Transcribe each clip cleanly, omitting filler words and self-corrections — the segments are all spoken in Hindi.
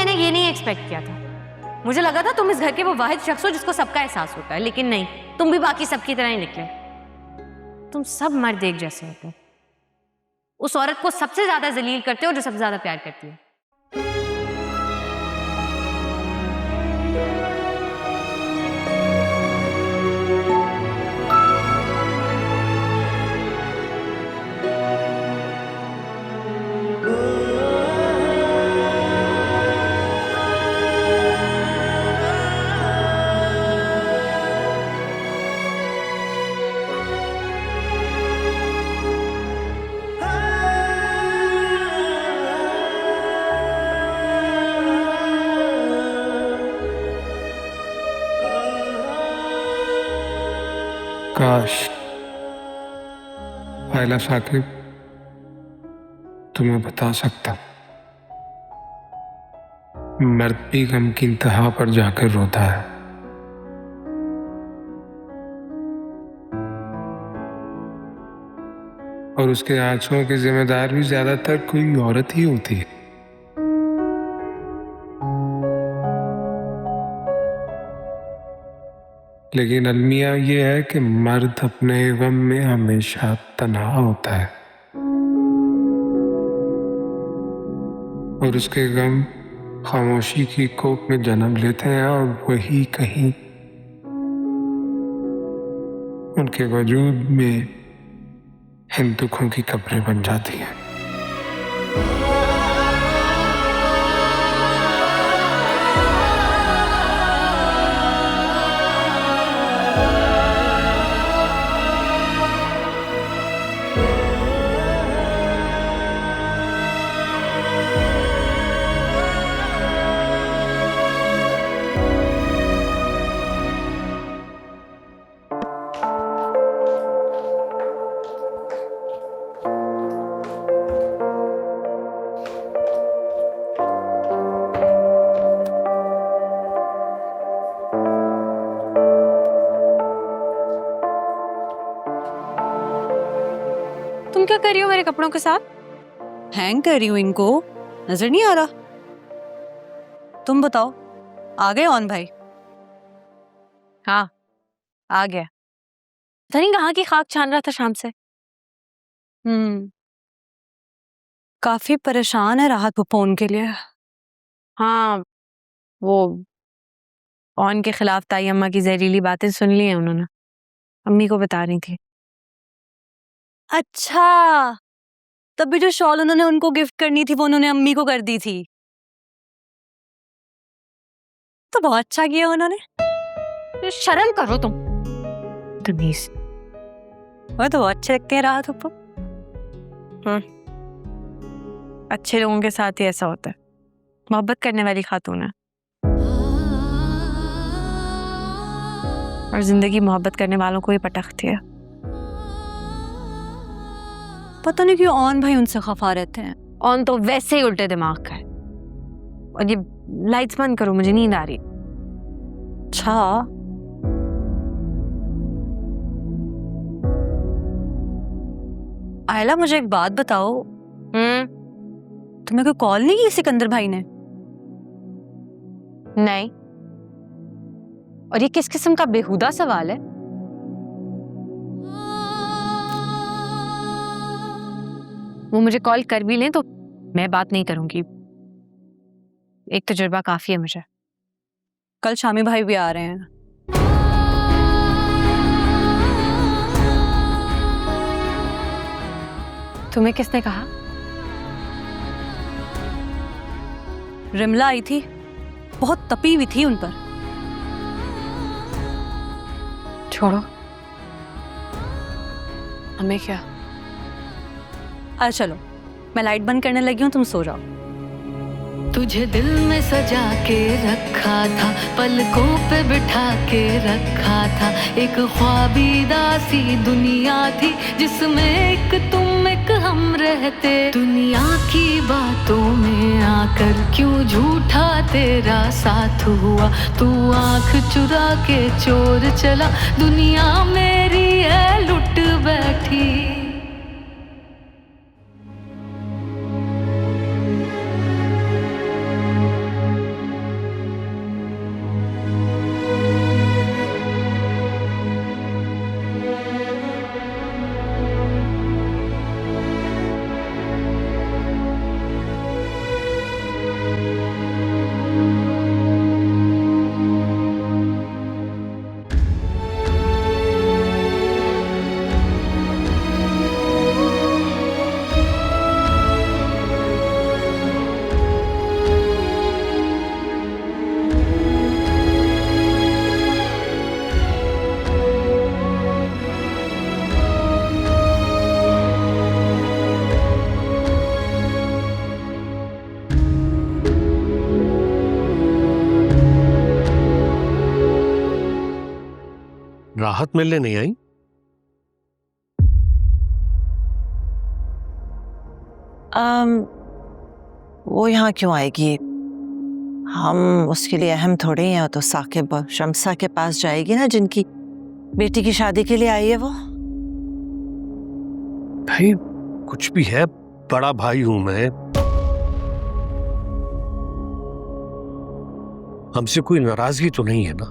मैंने ये नहीं एक्सपेक्ट किया था। मुझे लगा था तुम इस घर के वो वाहिद शख्स हो जिसको सबका एहसास होता है, लेकिन नहीं, तुम भी बाकी सबकी तरह ही निकले। तुम सब मर्द एक जैसे होते हो। उस औरत को सबसे ज्यादा जलील करते हो जो सबसे ज्यादा प्यार करती है। काश आयला साकिब तुम्हें बता सकता, मर्द भी गम की इंतहा पर जाकर रोता है, और उसके आंसुओं की जिम्मेदार भी ज्यादातर कोई औरत ही होती है। लेकिन अलमिया ये है कि मर्द अपने गम में हमेशा तन्हा होता है, और उसके गम खामोशी की कोख में जन्म लेते हैं और वही कहीं उनके वजूद में इन दुखों की कब्रें बन जाती हैं। तुम क्या कर रही हो मेरे कपड़ों के साथ? हैंग कर रही हूँ इनको, नजर नहीं आ रहा? तुम बताओ, आ गए ऑन भाई? हाँ, आ गया। पता नहीं कहाँ की खाक छान रहा था शाम से। काफी परेशान है राहत वो फोन के लिए। हाँ, वो ऑन के खिलाफ ताई अम्मा की जहरीली बातें सुन ली हैं उन्होंने, अम्मी को बता रही थी। अच्छा, तभी जो शॉल उन्होंने उनको गिफ्ट करनी थी वो उन्होंने अम्मी को कर दी थी। तो बहुत अच्छा किया उन्होंने। शर्म करो तुम, तमीज। वो तो बहुत अच्छे लगते हैं राहत उपो। अच्छे लोगों के साथ ही ऐसा होता है, मोहब्बत करने वाली खातून है, और जिंदगी मोहब्बत करने वालों को ही पटकती है। पता नहीं क्यों ऑन भाई उनसे खफा रहते हैं। ऑन तो वैसे ही उल्टे दिमाग का है। और ये लाइट्स बंद करो, मुझे नींद आ रही। अच्छा, आयला मुझे एक बात बताओ, तुम्हें कोई कॉल नहीं की सिकंदर भाई ने? नहीं। और ये किस किस्म का बेहुदा सवाल है? वो मुझे कॉल कर भी लें तो मैं बात नहीं करूंगी, एक तजुर्बा काफी है मुझे। कल शामी भाई भी आ रहे हैं। तुम्हें किसने कहा? रिमला आई थी, बहुत तपी हुई थी उन पर। छोड़ो, हमें क्या। अरे चलो, मैं लाइट बंद करने लगी हूँ, तुम सो जाओ। तुझे दिल में सजा के रखा था, पलकों पे बिठा के रखा था, एक ख्वाबीदा सी दुनिया थी जिसमें एक तुम एक हम रहते। दुनिया की बातों में आकर क्यों झूठा तेरा साथ हुआ, तू आंख चुरा के चोर चला, दुनिया मेरी है लुट बैठी। राहत मिलने नहीं आई? वो यहाँ क्यों आएगी? हम उसके लिए अहम थोड़े ही हैं। तो साकिब शमसा के पास जाएगी ना, जिनकी बेटी की शादी के लिए आई है वो। भाई कुछ भी है, बड़ा भाई हूं मैं। हमसे कोई नाराजगी तो नहीं है ना?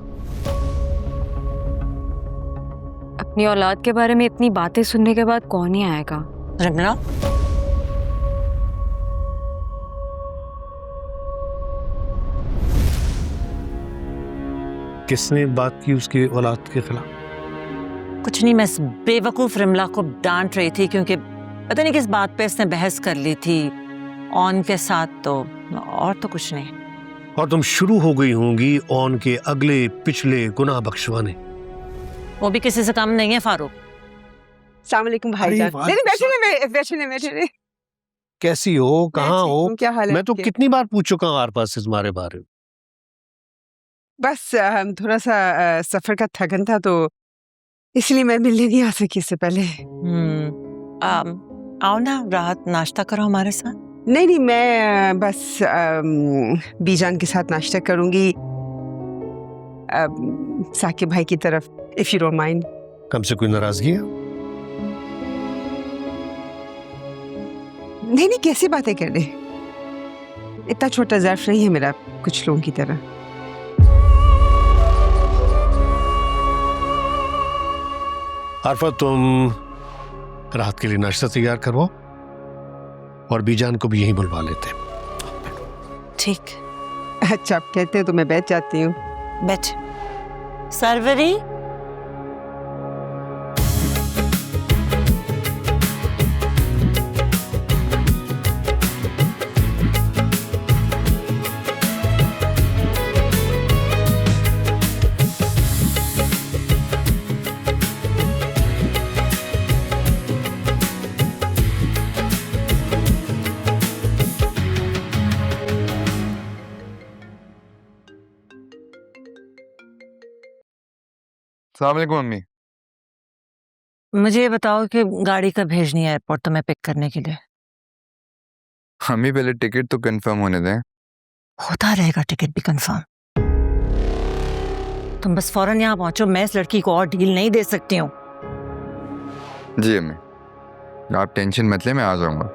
अपनी औलाद के बारे में इतनी बातें सुनने के बाद कौन ही आएगा? रंगना, किसने बात की उसकी औलाद के खिलाफ? कुछ नहीं, मैं इस बेवकूफ रिमला को डांट रही थी क्योंकि पता नहीं किस बात पे इसने बहस कर ली थी ऑन के साथ, तो और तो कुछ नहीं। और तुम शुरू हो गई होंगी ऑन के अगले पिछले गुनाह बख्शवाने। वो भी किसी से कम नहीं है फारूक। अस्सलाम वालेकुम भाईजान। वाह, नहीं बैठे। कैसी हो, कहाँ हो? क्या हाल है मैं तो आपके? कितनी बार पूछ चुका हूँ आर-पास से तुम्हारे बारे में। बस थोड़ा सा सफर का थकन था, तो इसलिए मैं मिलने नहीं आ सकी इससे पहले। आओ ना राहत, नाश्ता करो हमारे साथ। नहीं, मैं बस बीजान के साथ नाश्ता करूंगी साकिब भाई की तरफ, इफ यू डोंट माइंड। हमसे कोई नाराजगी है? नहीं, कैसी बातें कर रहे? इतना छोटा ज़र्फ नहीं है मेरा कुछ लोगों की तरह। आरफा, तुम रात के लिए नाश्ता तैयार करवाओ और बीजान को भी यहीं बुलवा लेते हैं। ठीक, अच्छा, आप कहते हो तो मैं बैठ जाती हूँ। बैठ। सरवरी, अस्सलाम वालेकुम मम्मी। मुझे ये बताओ कि गाड़ी कब भेजनी है एयरपोर्ट तुम्हें पिक करने के लिए? मम्मी पहले टिकट तो कंफर्म होने दें। होता रहेगा टिकट भी कंफर्म। तुम बस फौरन यहाँ पहुंचो, मैं इस लड़की को और डील नहीं दे सकती हूँ। जी अम्मी, आप टेंशन मत ले, मैं आ जाऊंगा।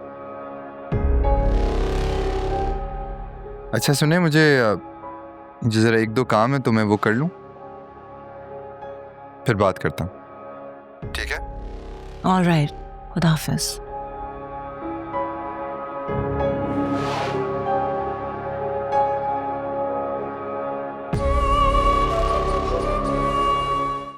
अच्छा सुने, मुझे ज़रा एक दो काम है तो मैं वो कर लूँ, फिर बात करता हूँ, ठीक है? ऑल राइट, खुदा हाफिज।